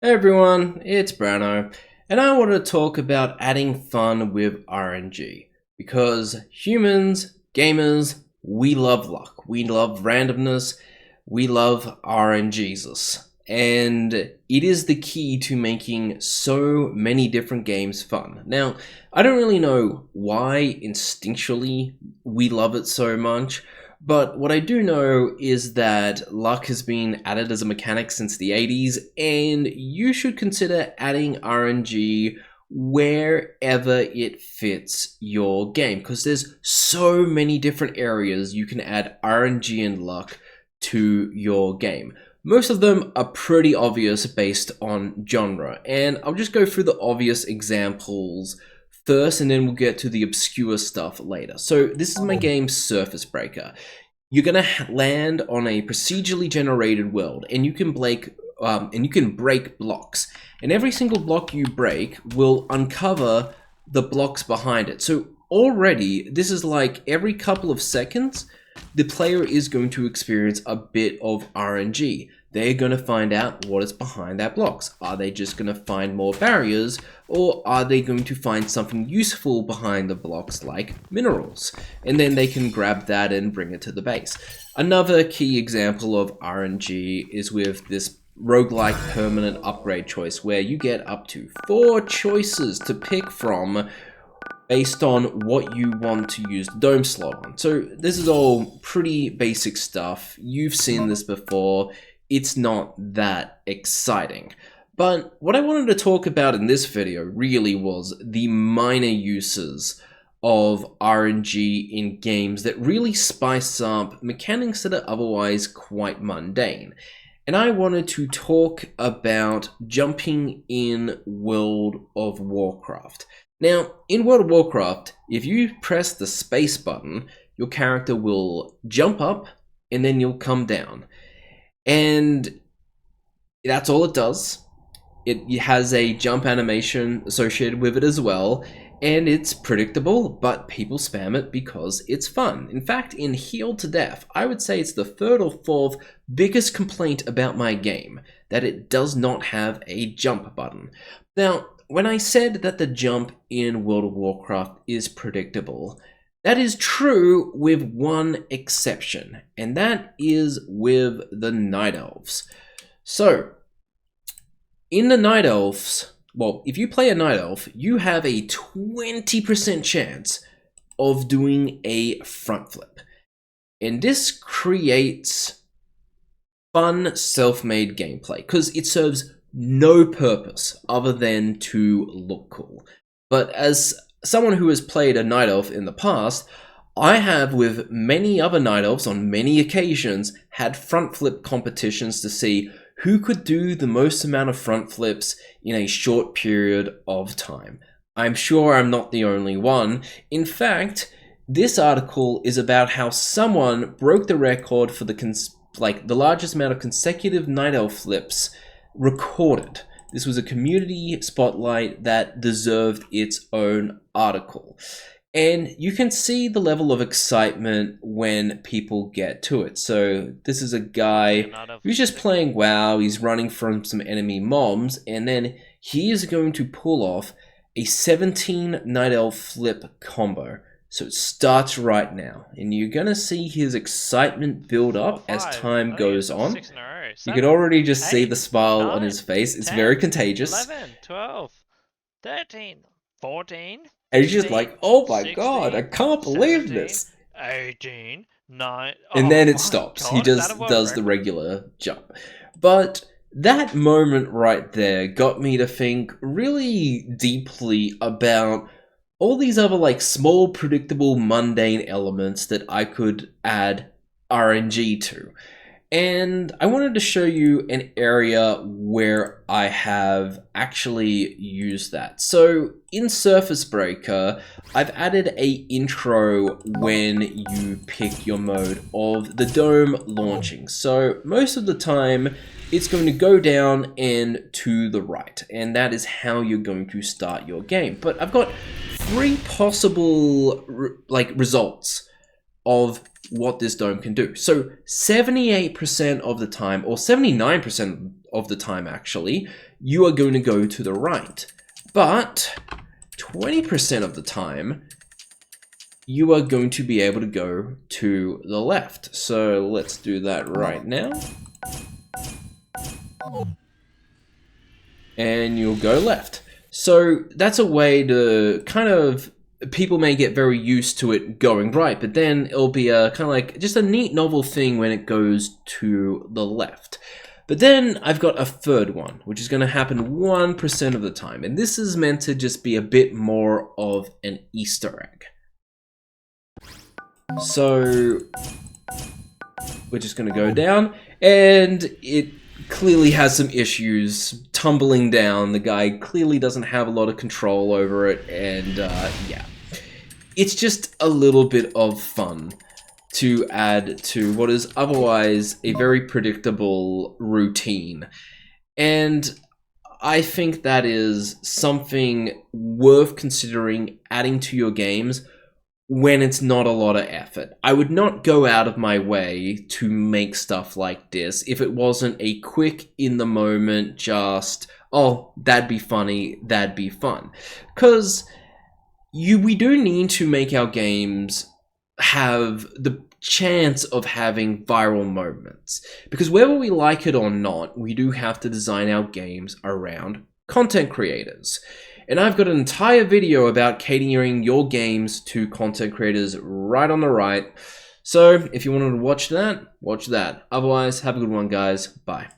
Hey everyone, it's Brano, and I want to talk about adding fun with RNG. Because humans, gamers, we love luck, we love randomness, we love RNGesus. And it is the key to making so many different games fun. Now, I don't really know why instinctually we love it so much, but what I do know is that luck has been added as a mechanic since the 80s, and you should consider adding RNG wherever it fits your game, because there's so many different areas you can add RNG and luck to your game. Most of them are pretty obvious based on genre, and I'll just go through the obvious examples first, and then we'll get to the obscure stuff later. So this is my game Surface Breaker. You're gonna land on a procedurally generated world, and you can break blocks. And every single block you break will uncover the blocks behind it. So already, this is like every couple of seconds, the player is going to experience a bit of RNG. They're going to find out what is behind that blocks. Are they just going to find more barriers, or are they going to find something useful behind the blocks like minerals? And then they can grab that and bring it to the base. Another key example of RNG is with this roguelike permanent upgrade choice, where you get up to 4 choices to pick from based on what you want to use the dome slot on. So this is all pretty basic stuff. You've seen this before. It's not that exciting. But what I wanted to talk about in this video really was the minor uses of RNG in games that really spice up mechanics that are otherwise quite mundane. And I wanted to talk about jumping in World of Warcraft. Now, in World of Warcraft, if you press the space button, your character will jump up and then you'll come down. And that's all it does. It has a jump animation associated with it as well, and it's predictable, but people spam it because it's fun. In fact, in Healed to Death, I would say it's the 3rd or 4th biggest complaint about my game, that it does not have a jump button. Now, when I said that the jump in World of Warcraft is predictable, that is true with one exception, and that is with the Night Elves. So, in the Night Elves, well, if you play a Night Elf, you have a 20% chance of doing a front flip. And this creates fun, self-made gameplay, because it serves no purpose other than to look cool. But as someone who has played a Night Elf in the past, I have, with many other Night Elves on many occasions, had front flip competitions to see who could do the most amount of front flips in a short period of time. I'm sure I'm not the only one. In fact, this article is about how someone broke the record for the largest amount of consecutive Night Elf flips recorded. This was a community spotlight that deserved its own article. And you can see the level of excitement when people get to it. So this is a guy who's just playing WoW, he's running from some enemy mobs, and then he is going to pull off a 17 Night Elf flip combo. So it starts right now, and you're gonna see his excitement build up as time goes on. You can already just see the smile on his face. It's very contagious. 11, 12, 13, 14, And he's just like, oh my god, I can't believe 17, this. 18, 9. And then it stops. He just does the regular jump. But that moment right there got me to think really deeply about all these other small, predictable, mundane elements that I could add RNG to. And I wanted to show you an area where I have actually used that. So in Surface Breaker, I've added a intro when you pick your mode of the dome launching. So most of the time, it's going to go down and to the right, and that is how you're going to start your game. But I've got 3 possible results of what this dome can do. So 78% of the time, or 79% of the time actually, you are going to go to the right. But 20% of the time, you are going to be able to go to the left. So let's do that right now. And you'll go left. So that's a way to kind of, people may get very used to it going right, but then it'll be a kind of like just a neat novel thing when it goes to the left. But then I've got a third one, which is going to happen 1% of the time. And this is meant to just be a bit more of an Easter egg. So we're just going to go down, and it clearly has some issues tumbling down. The guy clearly doesn't have a lot of control over it, and yeah. It's just a little bit of fun to add to what is otherwise a very predictable routine. And I think that is something worth considering adding to your games when it's not a lot of effort. I would not go out of my way to make stuff like this if it wasn't a quick, in the moment, just, oh, that'd be funny, that'd be fun. Because we do need to make our games have the chance of having viral moments. Because whether we like it or not, we do have to design our games around content creators. And I've got an entire video about catering your games to content creators right on the right. So if you wanted to watch that, watch that. Otherwise, have a good one, guys. Bye.